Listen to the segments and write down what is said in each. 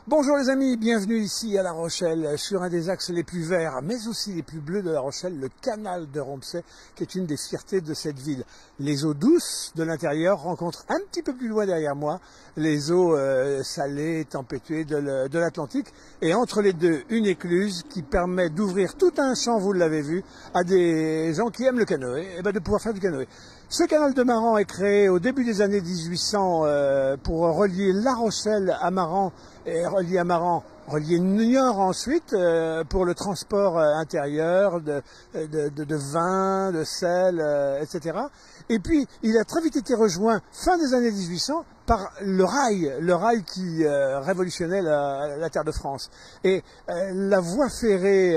Bonjour les amis, bienvenue ici à La Rochelle, sur un des axes les plus verts, mais aussi les plus bleus de La Rochelle, le canal de Romsey, qui est une des fiertés de cette ville. Les eaux douces de l'intérieur rencontrent un petit peu plus loin derrière moi les eaux salées, tempétuées de l'Atlantique, et entre les deux, une écluse qui permet d'ouvrir tout un champ, vous l'avez vu, à des gens qui aiment le canoë, et de pouvoir faire du canoë. Ce canal de Maran est créé au début des années 1800 pour relier La Rochelle à Maran et relier à Maran, relier Niort ensuite pour le transport intérieur de vin, de sel, etc. Et puis il a très vite été rejoint fin des années 1800 par le rail qui révolutionnait la terre de France. Et la voie ferrée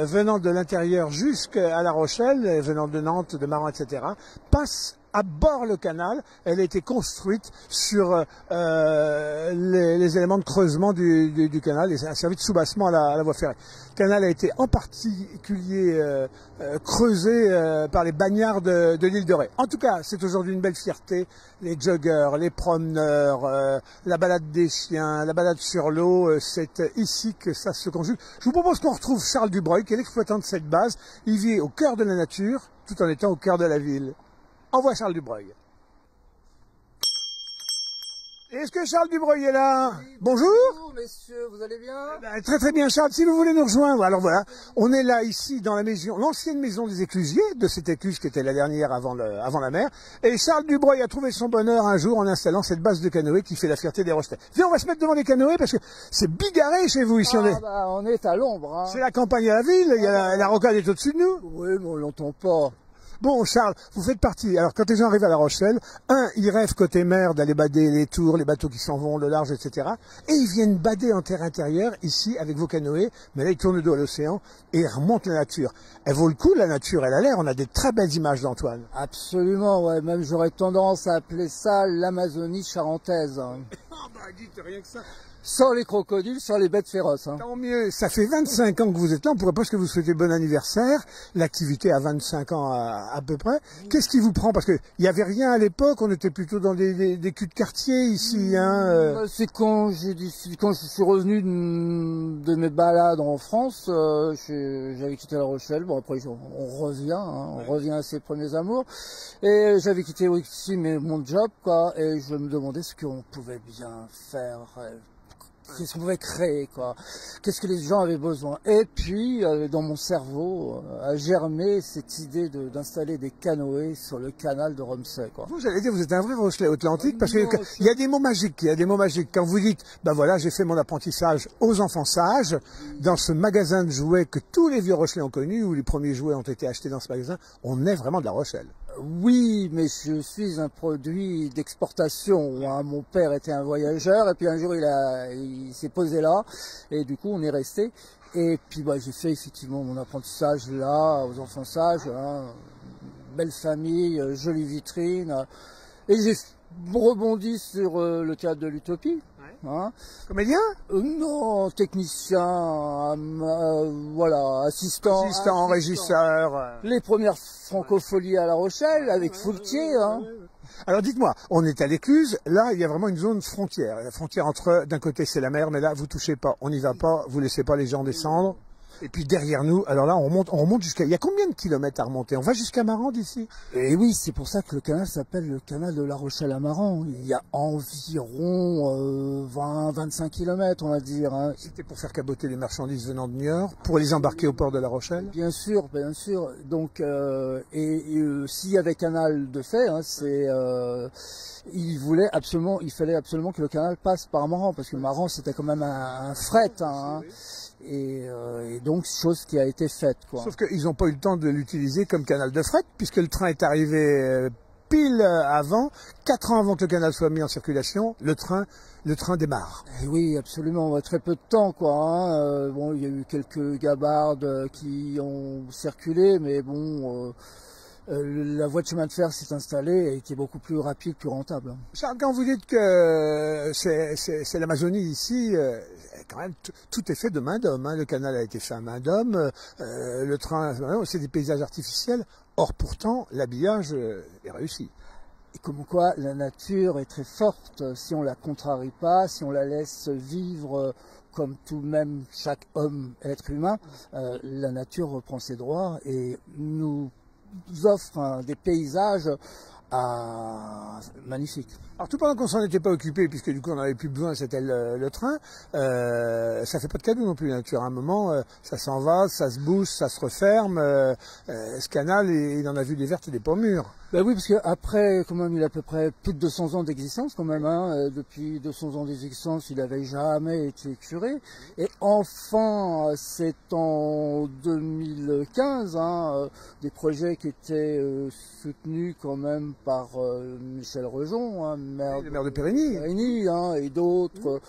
venant de l'intérieur jusqu'à La Rochelle, venant de Nantes, de Maran, etc., passe à bord le canal. Elle a été construite sur les éléments de creusement du canal et ça a servi de soubassement à la voie ferrée. Le canal a été en particulier creusé par les bagnards de l'île de Ré. En tout cas, c'est aujourd'hui une belle fierté. Les joggeurs, les promeneurs, la balade des chiens, la balade sur l'eau, c'est ici que ça se conjugue. Je vous propose qu'on retrouve Charles Dubreuil, qui est l'exploitant de cette base. Il vit au cœur de la nature, tout en étant au cœur de la ville. Envoie Charles Dubreuil. Est-ce que Charles Dubreuil est là? Oui, bonjour. Bonjour messieurs, vous allez bien? Très très bien Charles, si vous voulez nous rejoindre. Alors voilà, on est là ici dans la maison, l'ancienne maison des éclusiers, de cette écluse qui était la dernière avant la mer. Et Charles Dubreuil a trouvé son bonheur un jour en installant cette base de canoë qui fait la fierté des Rochelais. Viens, on va se mettre devant les canoës parce que c'est bigarré chez vous ici. On est à l'ombre. Hein. C'est la campagne à la ville, il y a la rocade est au-dessus de nous. Oui, mais on l'entend pas. Bon, Charles, vous faites partie. Alors, quand les gens arrivent à La Rochelle, ils rêvent côté mer d'aller bader les tours, les bateaux qui s'en vont, le large, etc. Et ils viennent bader en terre intérieure, ici, avec vos canoës. Mais là, ils tournent le dos à l'océan et ils remontent la nature. Elle vaut le coup, la nature, elle a l'air. On a des très belles images d'Antoine. Absolument, ouais. Même j'aurais tendance à appeler ça l'Amazonie charentaise. Dites rien que ça. Sans les crocodiles, sans les bêtes féroces. Hein. Tant mieux, ça fait 25 ans que vous êtes là, on pourrait presque vous souhaiter bon anniversaire. L'activité a 25 ans à peu près. Qu'est-ce qui vous prend? Parce qu'il n'y avait rien à l'époque, on était plutôt dans des culs de quartier ici. C'est quand je suis revenu de mes balades en France, j'avais quitté La Rochelle, bon après on revient à ses premiers amours. Et j'avais quitté aussi mon job, quoi, et je me demandais ce qu'on pouvait bien faire. Qu'est-ce qu'on pouvait créer, quoi. Qu'est-ce que les gens avaient besoin. Et puis, dans mon cerveau, a germé cette idée d'installer des canoës sur le canal de Romsey, quoi. Vous allez dire, vous êtes un vrai Rochelais Atlantique, parce qu'il y a des mots magiques, Quand vous dites, ben voilà, j'ai fait mon apprentissage aux enfants sages, dans ce magasin de jouets que tous les vieux Rochelais ont connu, où les premiers jouets ont été achetés dans ce magasin, on est vraiment de La Rochelle. Oui, mais je suis un produit d'exportation. Hein. Mon père était un voyageur et puis un jour il s'est posé là et du coup on est resté. Et puis j'ai fait effectivement mon apprentissage là, aux enfants sages, hein. Belle famille, jolie vitrine. Et j'ai rebondi sur le théâtre de l'Utopie. Hein. Comédien? Non, technicien, voilà, assistant, régisseur. Les premières francopholies à La Rochelle avec Foulquier. Hein. Alors dites-moi, on est à l'Écluse, là il y a vraiment une zone frontière. La frontière entre, d'un côté c'est la mer, mais là vous touchez pas, on n'y va pas, vous laissez pas les gens descendre. Et puis derrière nous, alors là on remonte jusqu'à... Il y a combien de kilomètres à remonter? On va jusqu'à Maran d'ici? Et oui, c'est pour ça que le canal s'appelle le canal de La Rochelle à Maran. Il y a environ 20-25 kilomètres, on va dire. Hein. C'était pour faire caboter les marchandises venant de Niort, pour les embarquer au port de La Rochelle? Bien sûr, bien sûr. Donc, s'il y avait canal de fait, hein, il fallait absolument que le canal passe par Maran, parce que Maran c'était quand même un fret. Hein. Et donc chose qui a été faite, quoi. Sauf qu'ils n'ont pas eu le temps de l'utiliser comme canal de fret, puisque le train est arrivé pile avant, 4 ans avant que le canal soit mis en circulation, le train démarre. Et oui, absolument, très peu de temps, quoi. Hein. Bon, il y a eu quelques gabardes qui ont circulé, mais bon, la voie de chemin de fer s'est installée et qui est beaucoup plus rapide, plus rentable. Charles, quand vous dites que c'est l'Amazonie ici, quand même tout est fait de main d'homme. Hein. Le canal a été fait à main d'homme, le train, c'est des paysages artificiels. Or pourtant, l'habillage est réussi. Comme quoi la nature est très forte, si on la contrarie pas, si on la laisse vivre comme tout de même chaque homme, être humain, la nature reprend ses droits et nous offre des paysages magnifiques. Alors tout pendant qu'on s'en était pas occupé, puisque du coup on n'avait plus besoin, c'était le train, ça fait pas de cadeau non plus la nature. À un moment, ça s'en va, ça se bouge, ça se referme. Ce canal, il en a vu des vertes et des pas mûres. Ben oui, parce qu'après, quand même, il a à peu près plus de 200 ans d'existence, quand même. Hein. Depuis 200 ans d'existence, il n'avait jamais été curé. Et enfin, c'est en 2015, des projets qui étaient soutenus quand même par Michel Rejon, Le maire de Périgny. Et d'autres.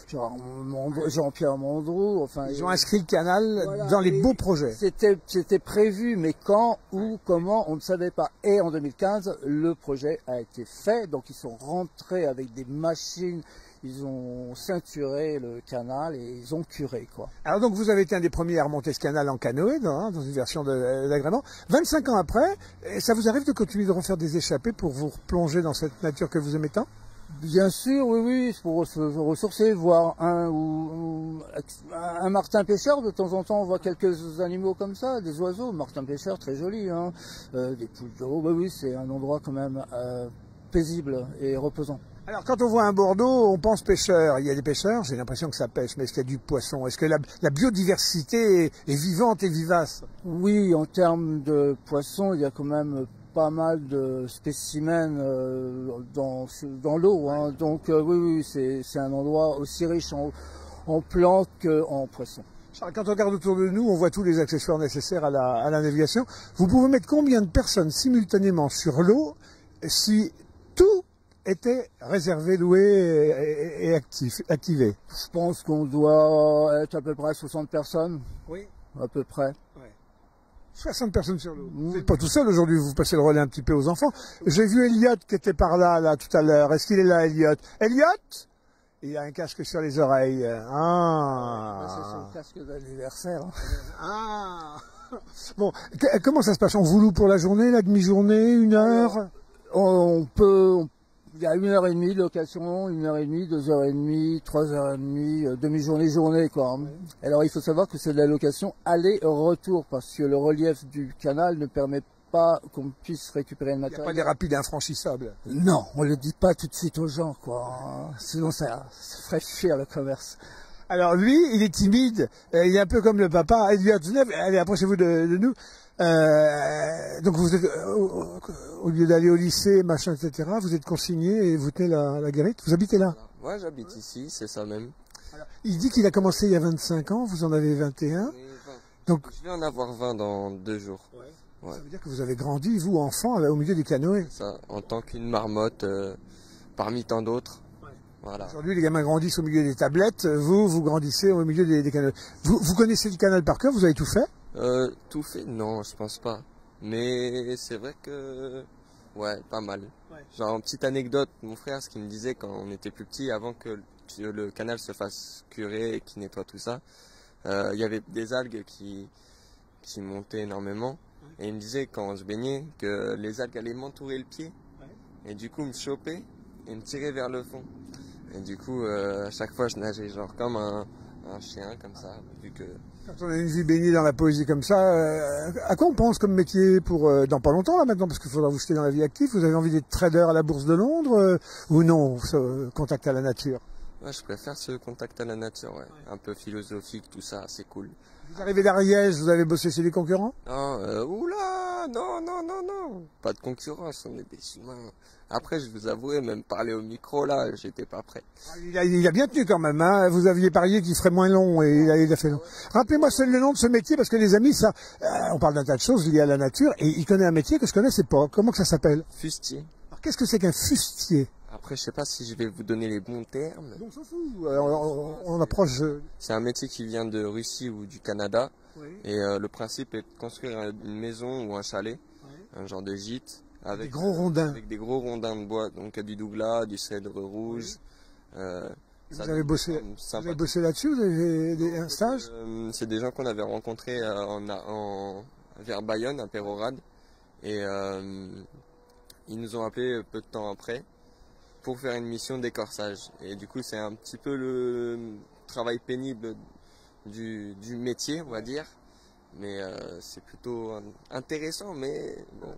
Jean-Pierre Mandreau, enfin... Ils ont inscrit le canal dans les beaux projets. C'était prévu, mais quand, où, comment, on ne savait pas. Et en 2015, le projet a été fait, donc ils sont rentrés avec des machines, ils ont ceinturé le canal et ils ont curé, quoi. Alors donc vous avez été un des premiers à remonter ce canal en canoë, dans une version d'agrément. 25 ans après, ça vous arrive de continuer de refaire des échappées pour vous replonger dans cette nature que vous aimez tant? Bien sûr, oui, pour se ressourcer, voir un martin pêcheur, de temps en temps on voit quelques animaux comme ça, des oiseaux, martin pêcheur très joli, des poules d'eau, oui, c'est un endroit quand même paisible et reposant. Alors quand on voit un Bordeaux, on pense pêcheur. Il y a des pêcheurs, j'ai l'impression que ça pêche, mais est-ce qu'il y a du poisson? Est-ce que la biodiversité est vivante et vivace? Oui, en termes de poissons, il y a quand même pas mal de spécimens dans l'eau, donc oui, c'est un endroit aussi riche en plantes qu'en poissons. Quand on regarde autour de nous, on voit tous les accessoires nécessaires à la navigation. Vous pouvez mettre combien de personnes simultanément sur l'eau si tout était réservé, loué et activé? Je pense qu'on doit être à peu près 60 personnes. Oui. À peu près. Ouais. 60 personnes sur l'eau. Vous n'êtes pas tout seul aujourd'hui, vous passez le relais un petit peu aux enfants. J'ai vu Elliot qui était par là tout à l'heure. Est-ce qu'il est là, Elliot? Elliot? Il a un casque sur les oreilles. C'est son casque d'anniversaire. Bon, comment ça se passe? On vous loue pour la journée, la demi-journée, une heure? Il y a 1h30 de location, 1h30, 2h30, 3h30, demi-journée, journée, quoi. Alors il faut savoir que c'est de la location aller-retour, parce que le relief du canal ne permet pas qu'on puisse récupérer le matériel. Il n'y a pas des rapides infranchissables? Non, on ne le dit pas tout de suite aux gens, quoi. Sinon ça ferait fuir le commerce. Alors lui, il est timide, il est un peu comme le papa. Allez, approchez-vous de nous. Donc vous êtes, au lieu d'aller au lycée, machin, etc., vous êtes consigné et vous tenez la guérite. Vous habitez là? Ouais, j'habite ici, c'est ça même. Alors, il dit qu'il a commencé il y a 25 ans, vous en avez 21. Donc, je vais en avoir 20 dans 2 jours. Ouais. Ça veut dire que vous avez grandi, vous, enfant, au milieu des canoës. Ça, en tant qu'une marmotte, parmi tant d'autres. Ouais. Voilà. Aujourd'hui, les gamins grandissent au milieu des tablettes, vous grandissez au milieu des canoës. Vous connaissez le canal par cœur, vous avez tout fait? Tout fait, non, je pense pas. Mais c'est vrai que, ouais, pas mal. Ouais. Genre, une petite anecdote, mon frère, ce qu'il me disait quand on était plus petit, avant que le canal se fasse curer et qu'il nettoie tout ça, il y avait des algues qui montaient énormément. Ouais. Et il me disait, quand je baignais, que les algues allaient m'entourer le pied. Ouais. Et du coup, me choper et me tirer vers le fond. Et du coup, à chaque fois, je nageais genre comme un chien, comme ça, vu que... Quand on a une vie baignée dans la poésie comme ça, à quoi on pense comme métier pour dans pas longtemps là maintenant, parce qu'il faudra vous jeter dans la vie active? Vous avez envie d'être trader à la bourse de Londres ou non, ce contact à la nature? Ouais, je préfère ce contact à la nature, ouais. Un peu philosophique, tout ça, c'est cool. Vous arrivez d'Ariège, vous avez bossé chez les concurrents? Non, oula, non. Pas de concurrence, on est des humains. Après, je vous avouerai, même parler au micro, là, j'étais pas prêt. Il a bien tenu quand même, hein. Vous aviez parié qu'il ferait moins long et il a fait long. Rappelez-moi le nom de ce métier, parce que les amis, ça, on parle d'un tas de choses liées à la nature, et il connaît un métier que je connaissais pas. Comment que ça s'appelle? Fustier. Alors, qu'est-ce que c'est qu'un fustier? Après, je sais pas si je vais vous donner les bons termes. On s'en fout, on approche... C'est un métier qui vient de Russie ou du Canada. Oui. Et le principe est de construire une maison ou un chalet, un genre de gîte. Avec des gros rondins. Avec des gros rondins de bois, donc du douglas, du cèdre rouge. Vous avez bossé là-dessus? Vous avez un stage? C'est des gens qu'on avait rencontrés vers Bayonne, à Pérorade. Et ils nous ont appelé peu de temps après pour faire une mission d'écorçage. Et du coup, c'est un petit peu le travail pénible du métier, on va dire. Mais c'est plutôt intéressant, mais bon.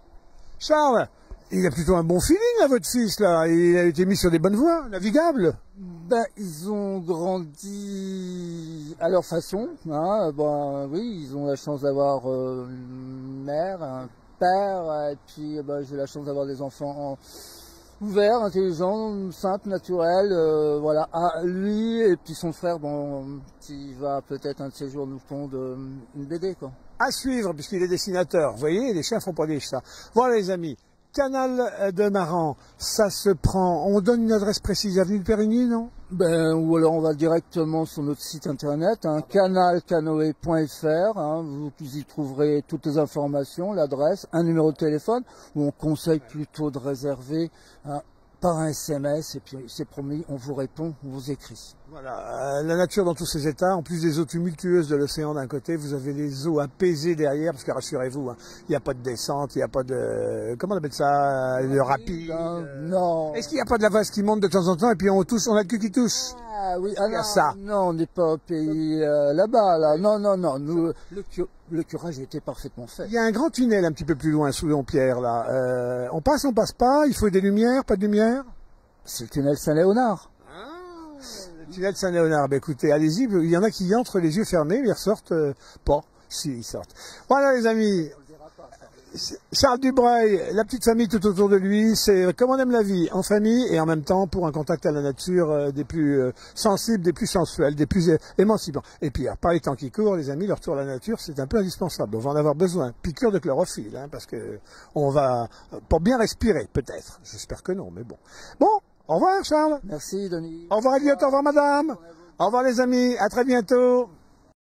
Charles, il a plutôt un bon feeling, là, votre fils, là. Il a été mis sur des bonnes voies, navigables. Ben, ils ont grandi à leur façon. Hein. Ben, oui, ils ont la chance d'avoir une mère, un père, et puis ben, j'ai la chance d'avoir des enfants ouverts, intelligents, simples, naturels. Voilà, à lui et puis son frère, bon, qui va peut-être un de ces jours nous pondre une BD, quoi. À suivre, puisqu'il est dessinateur. Vous voyez, les chiens font pas des chats. Voilà, les amis. Canal de Maran, ça se prend. On donne une adresse précise, avenue de Périgny, non? Ben, ou alors on va directement sur notre site internet, hein, canalcanoë.fr, hein, vous y trouverez toutes les informations, l'adresse, un numéro de téléphone, où on conseille plutôt de réserver par un SMS, et puis c'est promis, on vous répond, on vous écrit. Voilà, la nature dans tous ses états, en plus des eaux tumultueuses de l'océan d'un côté, vous avez les eaux apaisées derrière, parce que rassurez-vous, il n'y a pas de descente, il n'y a pas de... Comment on appelle ça? De rapide. Non. Est-ce qu'il n'y a pas de la vase qui monte de temps en temps, et puis on touche, on a le cul qui touche? Ah oui, il y a ça. Non, on n'est pas au pays là-bas, là. Non, non, non, nous, le curage était parfaitement fait. Il y a un grand tunnel un petit peu plus loin, sous Dompierre, là. On passe pas, il faut des lumières, pas de lumière? C'est le tunnel Saint-Léonard. Le tunnel Saint-Léonard, ben écoutez, allez-y, il y en a qui y entrent les yeux fermés, mais ils ressortent pas. Si, ils sortent. Voilà les amis, Charles Dubreuil, la petite famille tout autour de lui, c'est comme on aime la vie, en famille et en même temps pour un contact à la nature des plus sensibles, des plus sensuels, des plus émancipants. Et puis, par les temps qui courent, les amis, le retour à la nature, c'est un peu indispensable. On va en avoir besoin. Piqûre de chlorophylle, hein, parce que on va, pour bien respirer, peut-être. J'espère que non, mais bon. Bon, au revoir Charles. Merci Denis. Au revoir Elliot, au revoir madame. Au revoir les amis, à très bientôt.